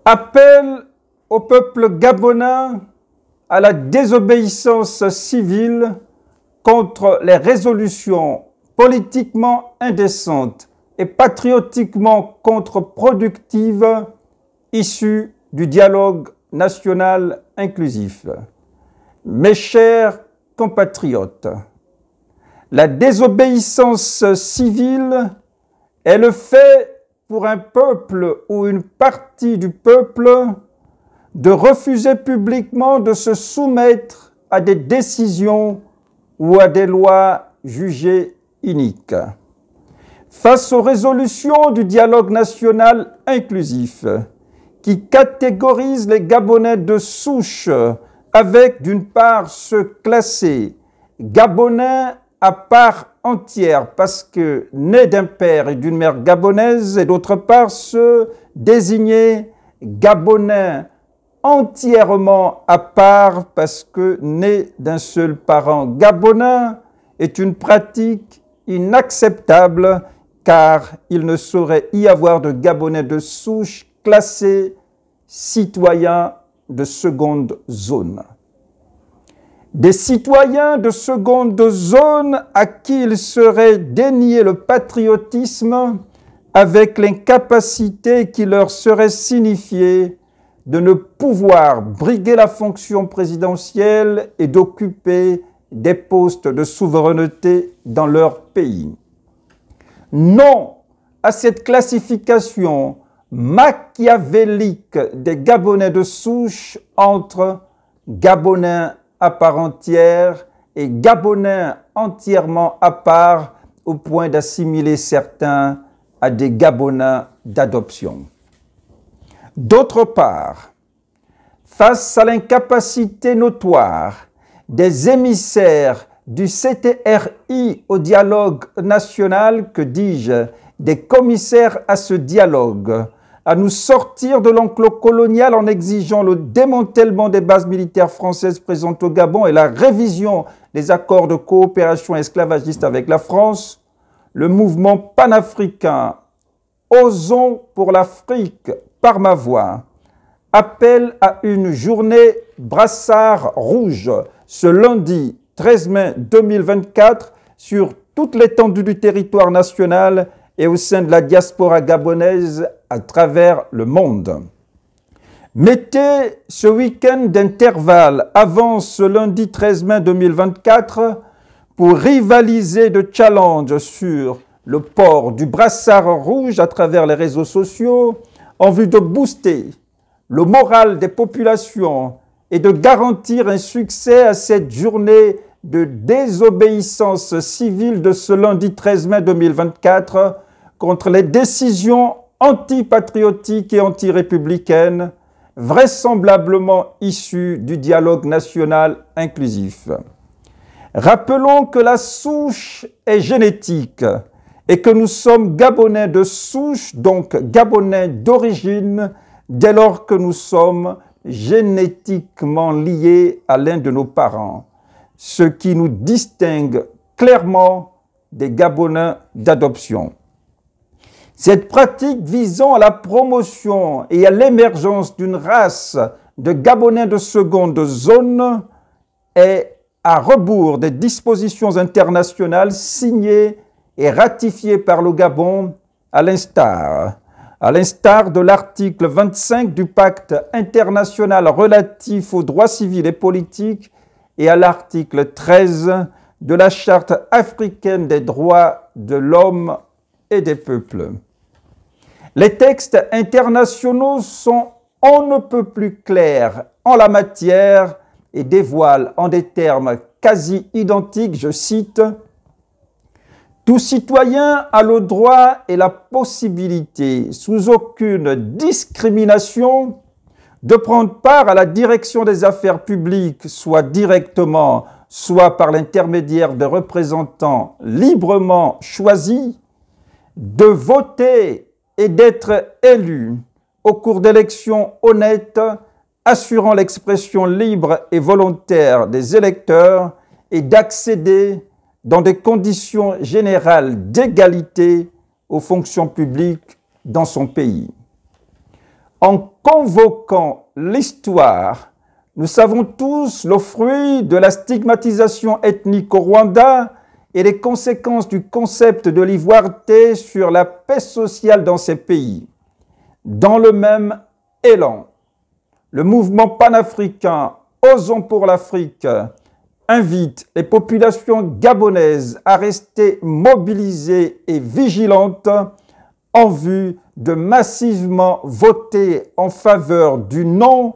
Appel au peuple gabonais à la désobéissance civile contre les résolutions politiquement indécentes et patriotiquement contre-productives issues du dialogue national inclusif. Mes chers compatriotes, la désobéissance civile est le fait pour un peuple ou une partie du peuple de refuser publiquement de se soumettre à des décisions ou à des lois jugées iniques. Face aux résolutions du dialogue national inclusif, qui catégorise les Gabonais de souche avec, d'une part, ceux classés Gabonais à part entière parce que nés d'un père et d'une mère gabonaise, et d'autre part, ceux désignés Gabonais entièrement à part parce que nés d'un seul parent gabonais, est une pratique inacceptable car il ne saurait y avoir de Gabonais de souche classés citoyens de seconde zone. Des citoyens de seconde zone à qui il serait dénié le patriotisme avec l'incapacité qui leur serait signifiée de ne pouvoir briguer la fonction présidentielle et d'occuper des postes de souveraineté dans leur pays. Non à cette classification machiavélique des Gabonais de souche entre Gabonais à part entière et Gabonais entièrement à part au point d'assimiler certains à des Gabonais d'adoption. D'autre part, face à l'incapacité notoire des émissaires du CTRI au dialogue national, que dis-je, des commissaires à ce dialogue, à nous sortir de l'enclos colonial en exigeant le démantèlement des bases militaires françaises présentes au Gabon et la révision des accords de coopération esclavagiste avec la France, le mouvement panafricain Osons pour l'Afrique par ma voix appelle à une journée brassard rouge ce lundi 13 mai 2024 sur toute l'étendue du territoire national et au sein de la diaspora gabonaise à travers le monde. Mettez ce week-end d'intervalle avant ce lundi 13 mai 2024 pour rivaliser de challenge sur le port du brassard rouge à travers les réseaux sociaux en vue de booster le moral des populations et de garantir un succès à cette journée de désobéissance civile de ce lundi 13 mai 2024 contre les décisions antipatriotiques et anti-républicaines, vraisemblablement issues du dialogue national inclusif. Rappelons que la souche est génétique et que nous sommes Gabonais de souche, donc Gabonais d'origine, dès lors que nous sommes génétiquement liés à l'un de nos parents, ce qui nous distingue clairement des Gabonais d'adoption. Cette pratique visant à la promotion et à l'émergence d'une race de Gabonais de seconde zone est à rebours des dispositions internationales signées et ratifiées par le Gabon à l'instar de l'article 25 du pacte international relatif aux droits civils et politiques et à l'article 13 de la Charte africaine des droits de l'homme et des peuples. Les textes internationaux sont on ne peut plus clairs en la matière et dévoilent en des termes quasi identiques, je cite, « Tout citoyen a le droit et la possibilité, sous aucune discrimination, de prendre part à la direction des affaires publiques, soit directement, soit par l'intermédiaire de représentants librement choisis, de voter et d'être élu au cours d'élections honnêtes, assurant l'expression libre et volontaire des électeurs et d'accéder dans des conditions générales d'égalité aux fonctions publiques dans son pays. » En convoquant l'histoire, nous savons tous le fruit de la stigmatisation ethnique au Rwanda et les conséquences du concept de l'ivoireté sur la paix sociale dans ces pays. Dans le même élan, le mouvement panafricain Osons pour l'Afrique invite les populations gabonaises à rester mobilisées et vigilantes en vue de massivement voter en faveur du non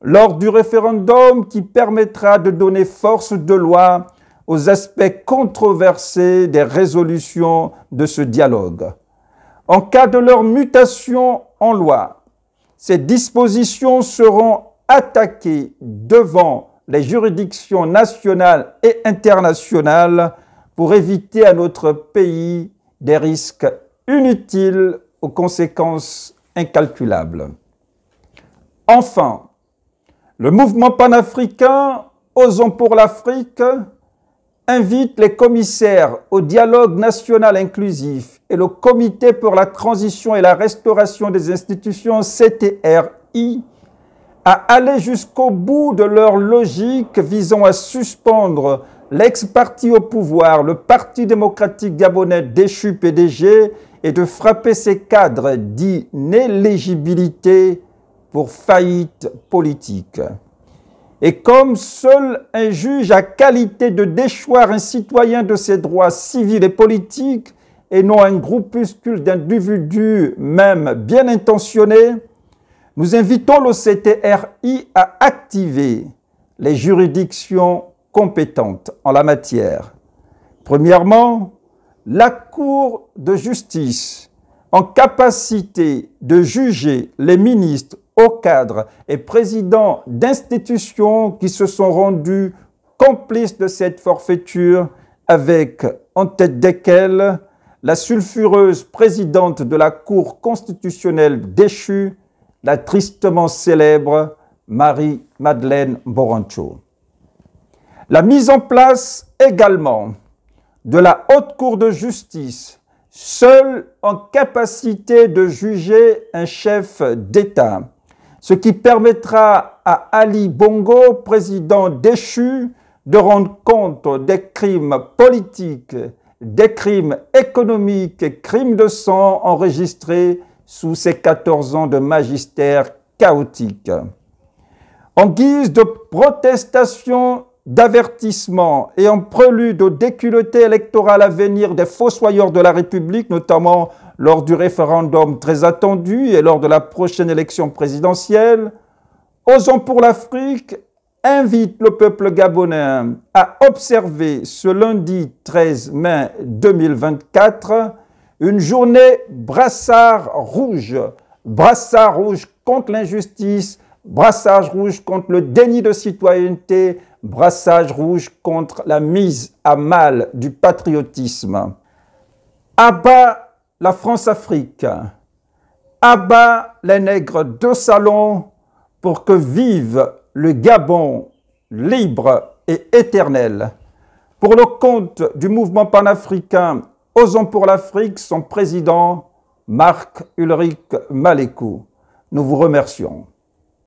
lors du référendum qui permettra de donner force de loi aux aspects controversés des résolutions de ce dialogue. En cas de leur mutation en loi, ces dispositions seront attaquées devant les juridictions nationales et internationales pour éviter à notre pays des risques inutiles aux conséquences incalculables. Enfin, le mouvement panafricain Osons pour l'Afrique invite les commissaires au dialogue national inclusif et le Comité pour la transition et la restauration des institutions CTRI à aller jusqu'au bout de leur logique visant à suspendre l'ex-parti au pouvoir, le Parti démocratique gabonais déchu PDG, et de frapper ses cadres d'inéligibilité pour faillite politique. Et comme seul un juge a qualité de déchoir un citoyen de ses droits civils et politiques, et non un groupuscule d'individus même bien intentionnés, nous invitons le CTRI à activer les juridictions compétentes en la matière. Premièrement, la Cour de justice, en capacité de juger les ministres, hauts cadres et présidents d'institutions qui se sont rendus complices de cette forfaiture, avec en tête desquels la sulfureuse présidente de la Cour constitutionnelle déchue, la tristement célèbre Marie-Madeleine Borancho. La mise en place également de la Haute Cour de justice, seule en capacité de juger un chef d'État, ce qui permettra à Ali Bongo, président déchu, de rendre compte des crimes politiques, des crimes économiques et crimes de sang enregistrés sous ses 14 ans de magistère chaotique. En guise de protestation, d'avertissement et en prélude au déculotté électoral à venir des fossoyeurs de la République, notamment lors du référendum très attendu et lors de la prochaine élection présidentielle, Osons pour l'Afrique invite le peuple gabonais à observer ce lundi 13 mai 2024 une journée brassard rouge contre l'injustice, brassage rouge contre le déni de citoyenneté, brassage rouge contre la mise à mal du patriotisme. À bas la France-Afrique, à bas les nègres de salon pour que vive le Gabon libre et éternel. Pour le compte du mouvement panafricain Osons pour l'Afrique, son président Marc-Ulrich Malécou. Nous vous remercions.